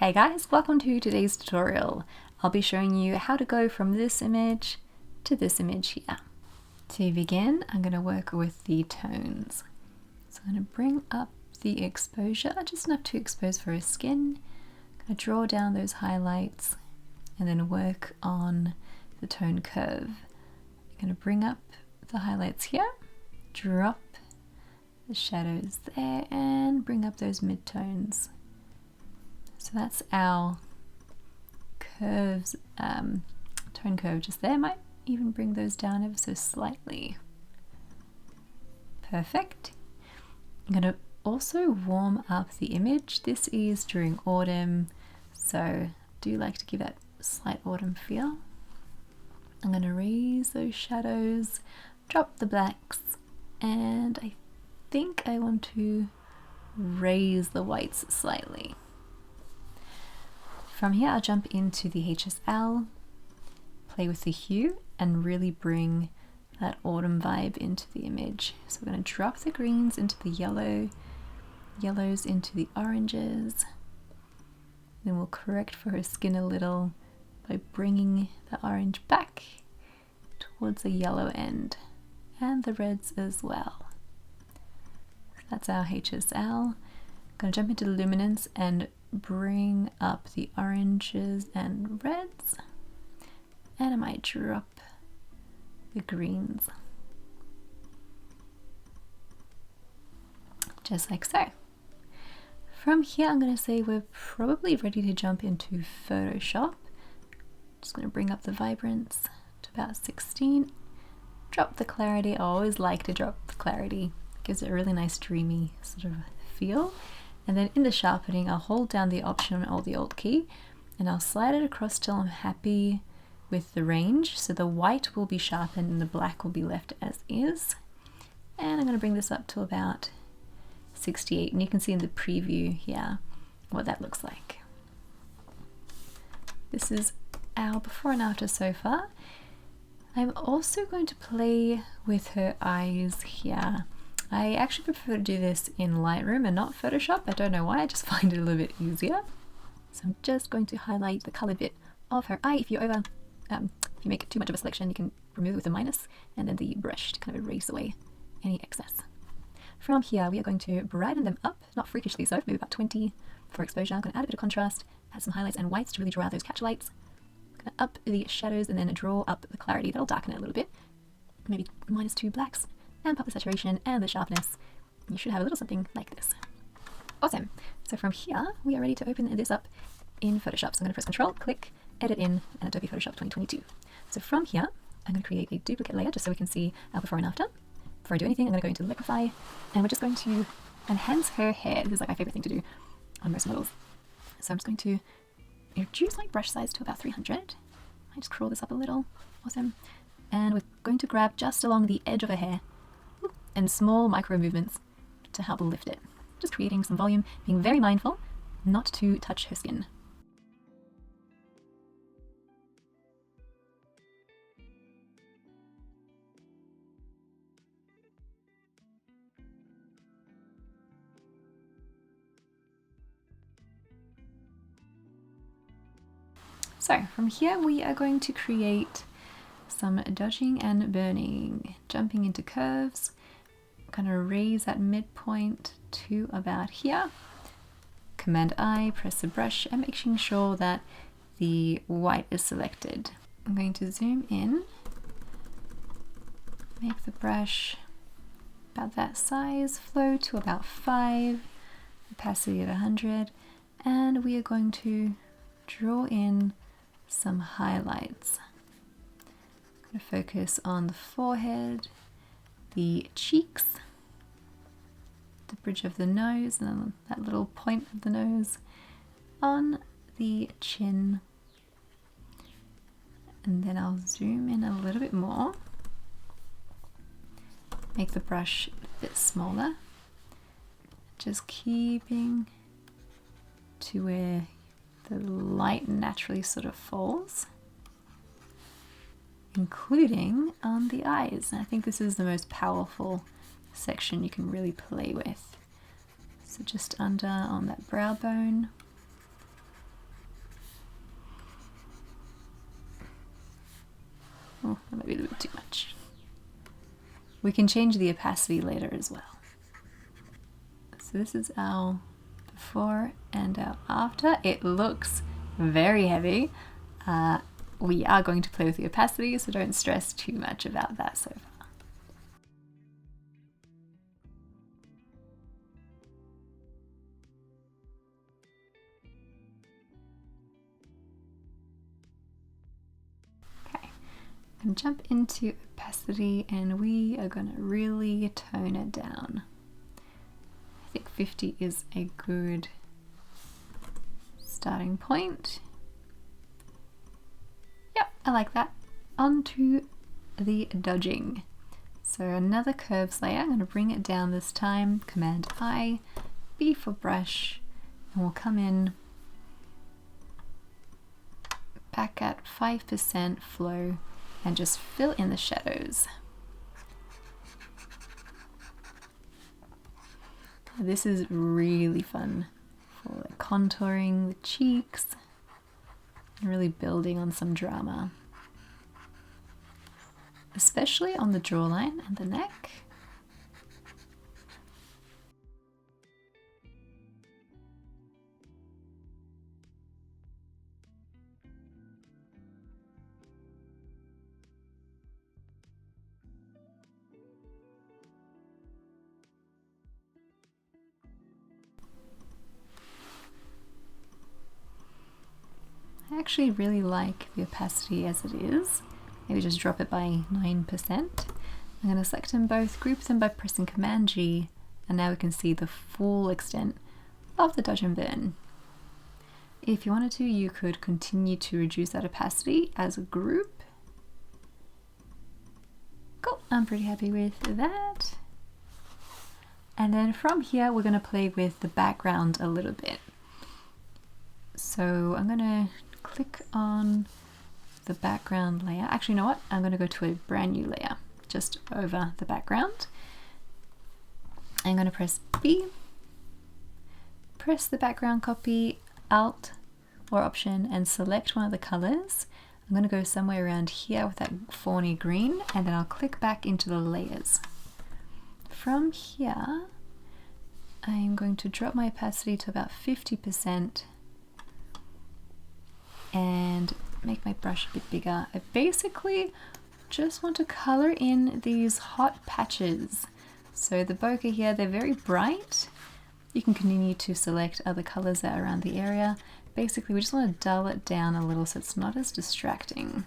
Hey guys, welcome to today's tutorial. I'll be showing you how to go from this image to this image here. To begin, I'm going to work with the tones. So I'm going to bring up the exposure, just enough to expose for her skin. I'm going to draw down those highlights and then work on the tone curve. I'm going to bring up the highlights here, drop the shadows there and bring up those midtones. So that's our curves, tone curve just there. Might even bring those down ever so slightly. Perfect. I'm going to also warm up the image. This is during autumn, so I do like to give that slight autumn feel. I'm going to raise those shadows, drop the blacks, and I think I want to raise the whites slightly. From here, I'll jump into the HSL, play with the hue, and really bring that autumn vibe into the image. So we're going to drop the greens into the yellows into the oranges. Then we'll correct for her skin a little by bringing the orange back towards the yellow end, and the reds as well. So that's our HSL. I'm going to jump into luminance and bring up the oranges and reds, and I might drop the greens just like so. From here, I'm going to say we're probably ready to jump into Photoshop. Just going to bring up the vibrance to about 16, drop the clarity. I always like to drop the clarity, it gives it a really nice dreamy sort of feel. And then in the sharpening, I'll hold down the Option or the Alt key and I'll slide it across till I'm happy with the range. So the white will be sharpened and the black will be left as is. And I'm going to bring this up to about 68, and you can see in the preview here what that looks like. This is our before and after so far. I'm also going to play with her eyes here. I actually prefer to do this in Lightroom and not Photoshop. I don't know why, I just find it a little bit easier. So I'm just going to highlight the colored bit of her eye. If you make too much of a selection, you can remove it with a minus and then the brush to kind of erase away any excess. From here, we are going to brighten them up, not freakishly so, maybe about 20 for exposure. I'm going to add a bit of contrast, add some highlights and whites to really draw out those catch lights. I'm going to up the shadows and then draw up the clarity. That'll darken it a little bit. Maybe -2 blacks. And pop the saturation and the sharpness. You should have a little something like this. Awesome. So from here, we are ready to open this up in Photoshop. So I'm going to press Control, click, Edit in, and Adobe Photoshop 2022. So from here, I'm going to create a duplicate layer just so we can see our before and after. Before I do anything, I'm going to go into Liquify, and we're just going to enhance her hair. This is like my favorite thing to do on most models. So I'm just going to reduce my brush size to about 300. I just curl this up a little. Awesome. And we're going to grab just along the edge of her hair and small micro movements to help lift it. Just creating some volume, being very mindful not to touch her skin. So from here we are going to create some dodging and burning, jumping into curves. Kind of raise that midpoint to about here. Command I, press the brush and making sure that the white is selected. I'm going to zoom in, make the brush about that size, flow to about 5, opacity of 100, and we are going to draw in some highlights. I'm going to focus on the forehead, the cheeks, the bridge of the nose, and then that little point of the nose, on the chin, and then I'll zoom in a little bit more, make the brush a bit smaller, just keeping to where the light naturally sort of falls, including on the eyes. And I think this is the most powerful section you can really play with. So just under on that brow bone, Oh, that might be a little bit too much. We can change the opacity later as well. So this is our before and our after. It looks very heavy. We are going to play with the opacity, so don't stress too much about that so far. Okay, and jump into opacity, and we are going to really tone it down. I think 50 is a good starting point. Yep, I like that. On to the dodging. So another curves layer. I'm going to bring it down this time. Command I, B for brush, and we'll come in back at 5% flow and just fill in the shadows. This is really fun for contouring the cheeks and really building on some drama, especially on the jawline and the neck. I actually really like the opacity as it is. Maybe just drop it by 9%. I'm going to select them both, group them by pressing Command G, and now we can see the full extent of the dodge and burn. If you wanted to, you could continue to reduce that opacity as a group. Cool, I'm pretty happy with that. And then from here, we're going to play with the background a little bit. So I'm going to click on the background layer. Actually, you know what? I'm going to go to a brand new layer just over the background. I'm going to press B, press the background copy, Alt or Option, and select one of the colors. I'm going to go somewhere around here with that fawny green, and then I'll click back into the layers. From here, I'm going to drop my opacity to about 50% and make my brush a bit bigger. I basically just want to color in these hot patches. So the bokeh here, they're very bright. You can continue to select other colors that are around the area. Basically, we just want to dull it down a little so it's not as distracting.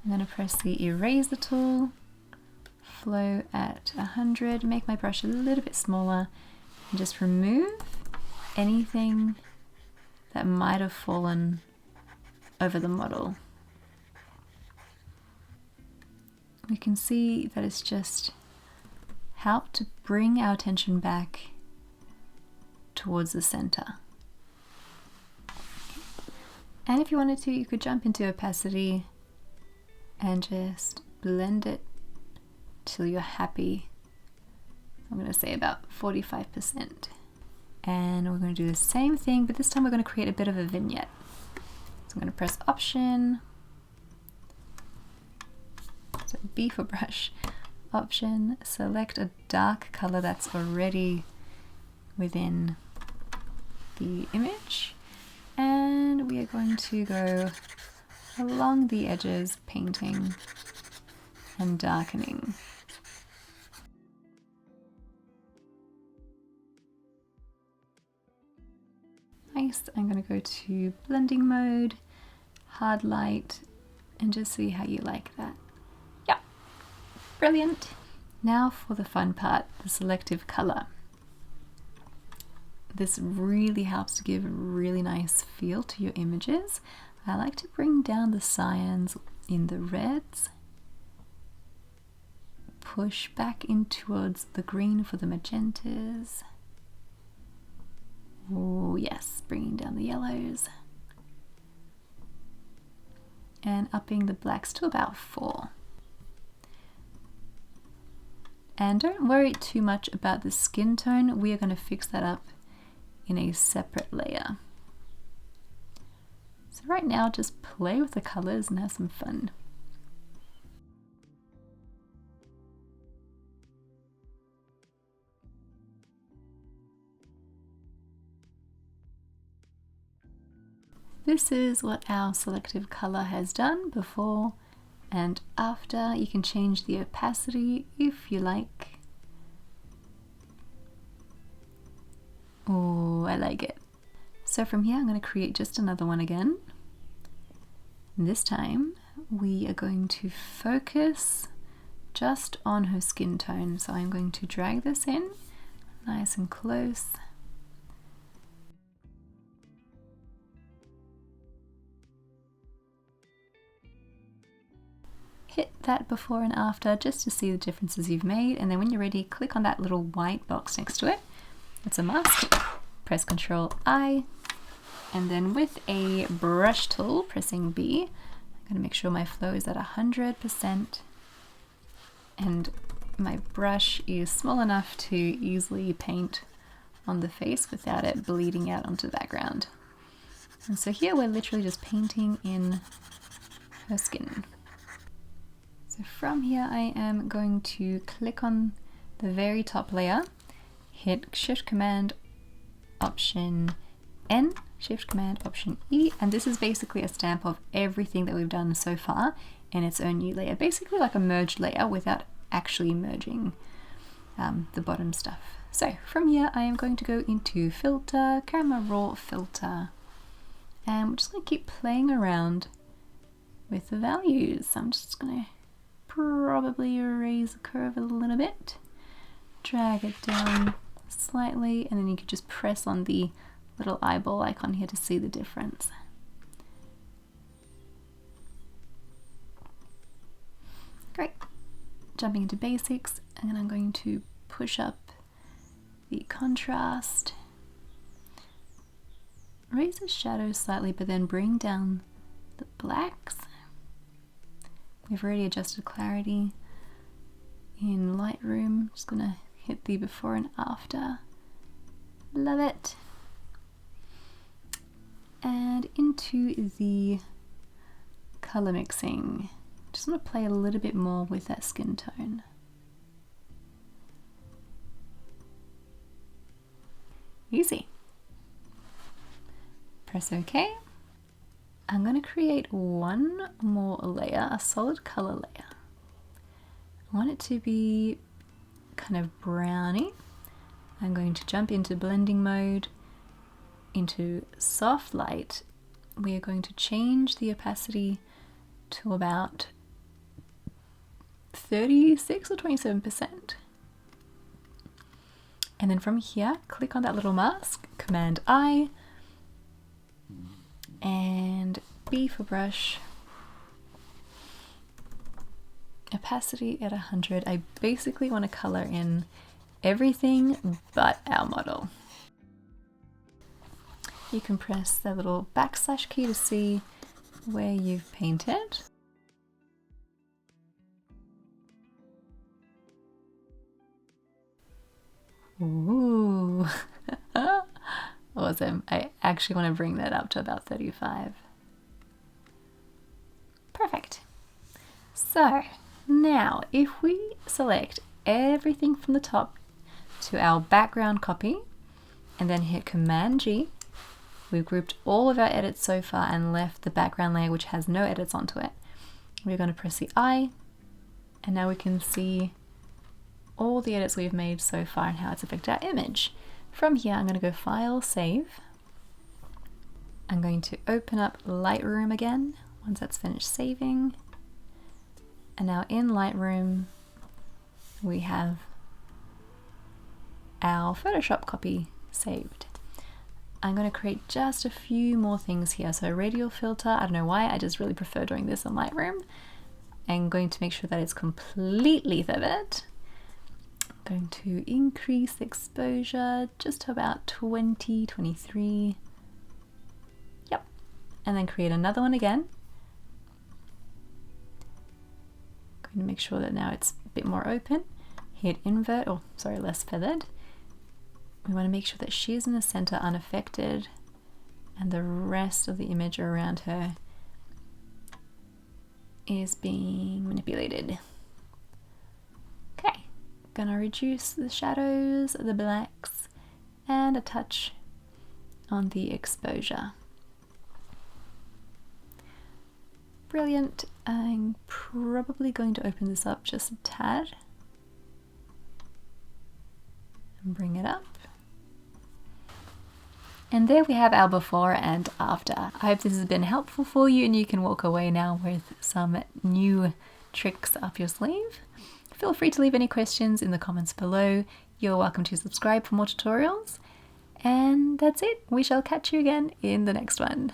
I'm going to press the eraser tool, flow at 100, make my brush a little bit smaller, and just remove anything that might have fallen over the model. We can see that it's just helped to bring our attention back towards the center. And if you wanted to, you could jump into opacity and just blend it till you're happy. I'm going to say about 45%. And we're going to do the same thing, but this time we're going to create a bit of a vignette. So I'm going to press Option, so B for brush, Option, select a dark color that's already within the image, and we are going to go along the edges, painting and darkening. Nice. I'm going to go to blending mode, hard light, and just see how you like that. Yeah, brilliant. Now for the fun part, the selective color. This really helps to give a really nice feel to your images. I like to bring down the cyans in the reds, push back in towards the green for the magentas. Oh yes, bringing down the yellows. And upping the blacks to about 4. And don't worry too much about the skin tone. We are going to fix that up in a separate layer. So right now, just play with the colors and have some fun. This is what our selective color has done before and after. You can change the opacity if you like. Oh, I like it. So from here, I'm going to create just another one again. This time, we are going to focus just on her skin tone. So I'm going to drag this in nice and close. Hit that before and after just to see the differences you've made, and then when you're ready, click on that little white box next to it. It's a mask. Press Ctrl I, and then with a brush tool, pressing B, I'm going to make sure my flow is at 100% and my brush is small enough to easily paint on the face without it bleeding out onto the background. And so here we're literally just painting in her skin. So from here I am going to click on the very top layer, hit Shift Command Option N, Shift Command Option E, and this is basically a stamp of everything that we've done so far in its own new layer, basically like a merged layer without actually merging the bottom stuff. So from here I am going to go into Filter, Camera Raw Filter, and we're just going to keep playing around with the values. I'm just going to probably raise the curve a little bit, drag it down slightly, and then you can just press on the little eyeball icon here to see the difference. Great. Jumping into basics, and then I'm going to push up the contrast, raise the shadows slightly, but then bring down the blacks. We've already adjusted clarity in Lightroom. Just gonna hit the before and after. Love it. And into the color mixing. Just want to play a little bit more with that skin tone. Easy. Press OK. I'm going to create one more layer, a solid color layer. I want it to be kind of browny. I'm going to jump into blending mode, into soft light. We are going to change the opacity to about 36 or 27%. And then from here, click on that little mask, Command I, and B for brush, opacity at 100. I basically want to color in everything but our model. You can press the little backslash key to see where you've painted. Ooh, awesome. I actually want to bring that up to about 35. Perfect. So now if we select everything from the top to our background copy and then hit Command G, we've grouped all of our edits so far and left the background layer which has no edits onto it. We're going to press the I, and now we can see all the edits we've made so far and how it's affected our image. From here I'm going to go File, Save. I'm going to open up Lightroom again once that's finished saving. And now in Lightroom we have our Photoshop copy saved. I'm going to create just a few more things here. So radial filter, I don't know why, I just really prefer doing this in Lightroom. I'm going to make sure that it's completely vivid. I'm going to increase the exposure just to about 20, 23. Yep. And then create another one again. I'm going to make sure that now it's a bit more open. Hit invert, or sorry, less feathered. We want to make sure that she's in the center unaffected and the rest of the image around her is being manipulated. Okay, gonna reduce the shadows, the blacks, and a touch on the exposure. Brilliant. I'm probably going to open this up just a tad and bring it up. And there we have our before and after. I hope this has been helpful for you and you can walk away now with some new tricks up your sleeve. Feel free to leave any questions in the comments below. You're welcome to subscribe for more tutorials. And that's it. We shall catch you again in the next one.